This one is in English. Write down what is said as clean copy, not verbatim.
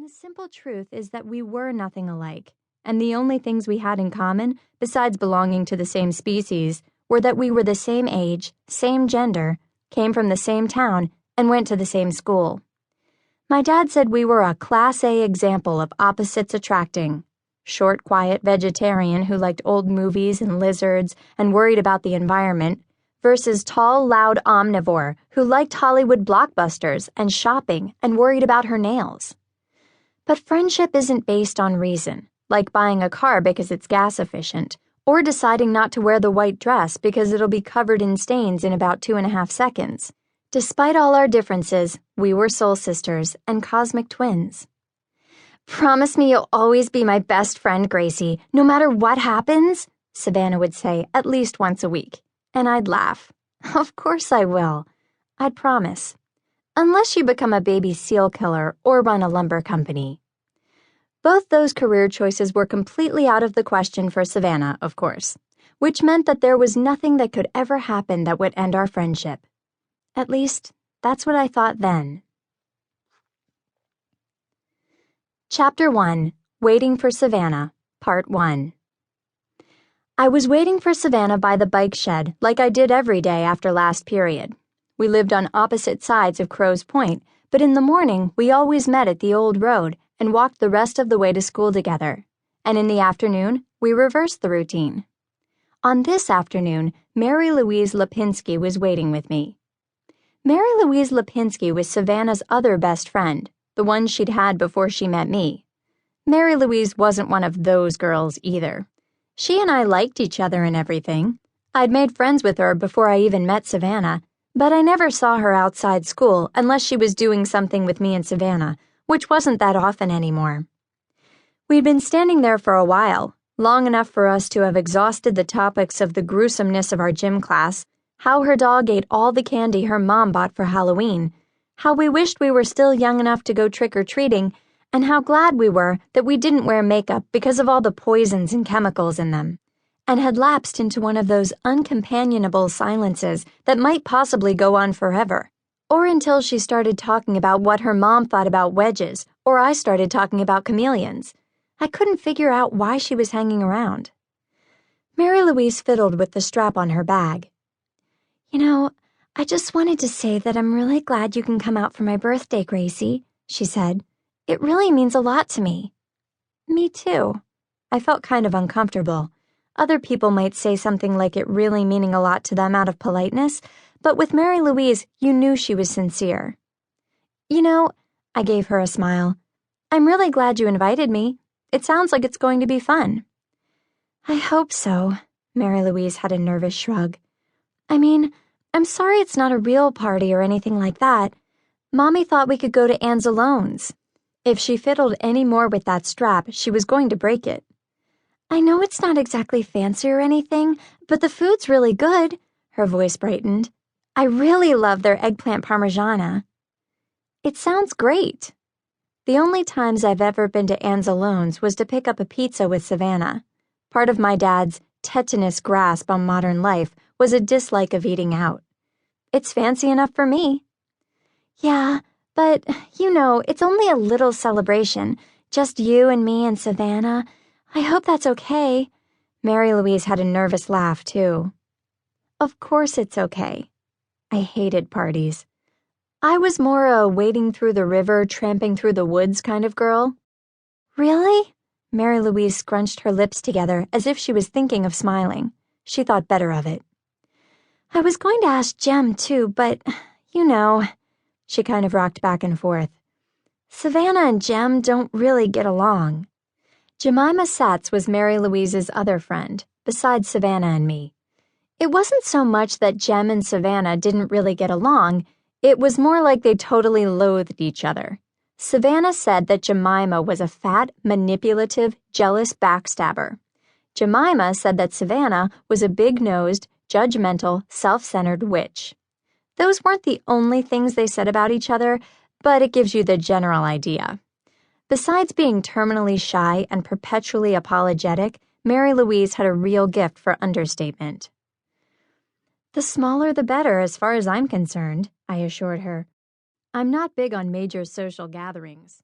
the simple truth is that we were nothing alike, and the only things we had in common, besides belonging to the same species, were that we were the same age, same gender, came from the same town, and went to the same school. My dad said we were a Class A example of opposites attracting. Short, quiet vegetarian who liked old movies and lizards and worried about the environment, versus tall, loud omnivore who liked Hollywood blockbusters and shopping and worried about her nails. But friendship isn't based on reason, like buying a car because it's gas efficient, or deciding not to wear the white dress because it'll be covered in stains in about 2.5 seconds. Despite all our differences, we were soul sisters and cosmic twins. "Promise me you'll always be my best friend, Gracie, no matter what happens," Savannah would say at least once a week, and I'd laugh. "Of course I will," I'd promise. Unless you become a baby seal killer or run a lumber company. Both those career choices were completely out of the question for Savannah, of course, which meant that there was nothing that could ever happen that would end our friendship. At least, that's what I thought then. Chapter 1, Waiting for Savannah, Part 1. I was waiting for Savannah by the bike shed like I did every day after last period. We lived on opposite sides of Crow's Point, but in the morning we always met at the old road and walked the rest of the way to school together. And in the afternoon, we reversed the routine. On this afternoon, Mary Louise Lipinski was waiting with me. Mary Louise Lipinski was Savannah's other best friend, the one she'd had before she met me. Mary Louise wasn't one of those girls either. She and I liked each other and everything. I'd made friends with her before I even met Savannah, but I never saw her outside school unless she was doing something with me and Savannah, which wasn't that often anymore. We'd been standing there for a while, long enough for us to have exhausted the topics of the gruesomeness of our gym class, how her dog ate all the candy her mom bought for Halloween, how we wished we were still young enough to go trick-or-treating, and how glad we were that we didn't wear makeup because of all the poisons and chemicals in them, and had lapsed into one of those uncompanionable silences that might possibly go on forever, or until she started talking about what her mom thought about wedges, or I started talking about chameleons. I couldn't figure out why she was hanging around. Mary Louise fiddled with the strap on her bag. "You know, I just wanted to say that I'm really glad you can come out for my birthday, Gracie," she said. "It really means a lot to me." Me too. I felt kind of uncomfortable. Other people might say something like it really meaning a lot to them out of politeness, but with Mary Louise, you knew she was sincere. "You know," I gave her a smile, "I'm really glad you invited me. It sounds like it's going to be fun." "I hope so," Mary Louise had a nervous shrug. "I mean, I'm sorry it's not a real party or anything like that. Mommy thought we could go to Anzalone's." If she fiddled any more with that strap, she was going to break it. "I know it's not exactly fancy or anything, but the food's really good," her voice brightened. "I really love their eggplant parmigiana." "It sounds great." The only times I've ever been to Anzalone's was to pick up a pizza with Savannah. Part of my dad's tetanus grasp on modern life was a dislike of eating out. "It's fancy enough for me." "Yeah, but, you know, it's only a little celebration. Just you and me and Savannah. I hope that's okay." Mary Louise had a nervous laugh, too. "Of course it's okay." I hated parties. I was more a wading through the river, tramping through the woods kind of girl. "Really?" Mary Louise scrunched her lips together as if she was thinking of smiling. She thought better of it. "I was going to ask Jem, too, but, you know," she kind of rocked back and forth. "Savannah and Jem don't really get along." Jemima Satz was Mary Louise's other friend, besides Savannah and me. It wasn't so much that Jem and Savannah didn't really get along, it was more like they totally loathed each other. Savannah said that Jemima was a fat, manipulative, jealous backstabber. Jemima said that Savannah was a big-nosed, judgmental, self-centered witch. Those weren't the only things they said about each other, but it gives you the general idea. Besides being terminally shy and perpetually apologetic, Mary Louise had a real gift for understatement. "The smaller the better as far as I'm concerned," I assured her. "I'm not big on major social gatherings."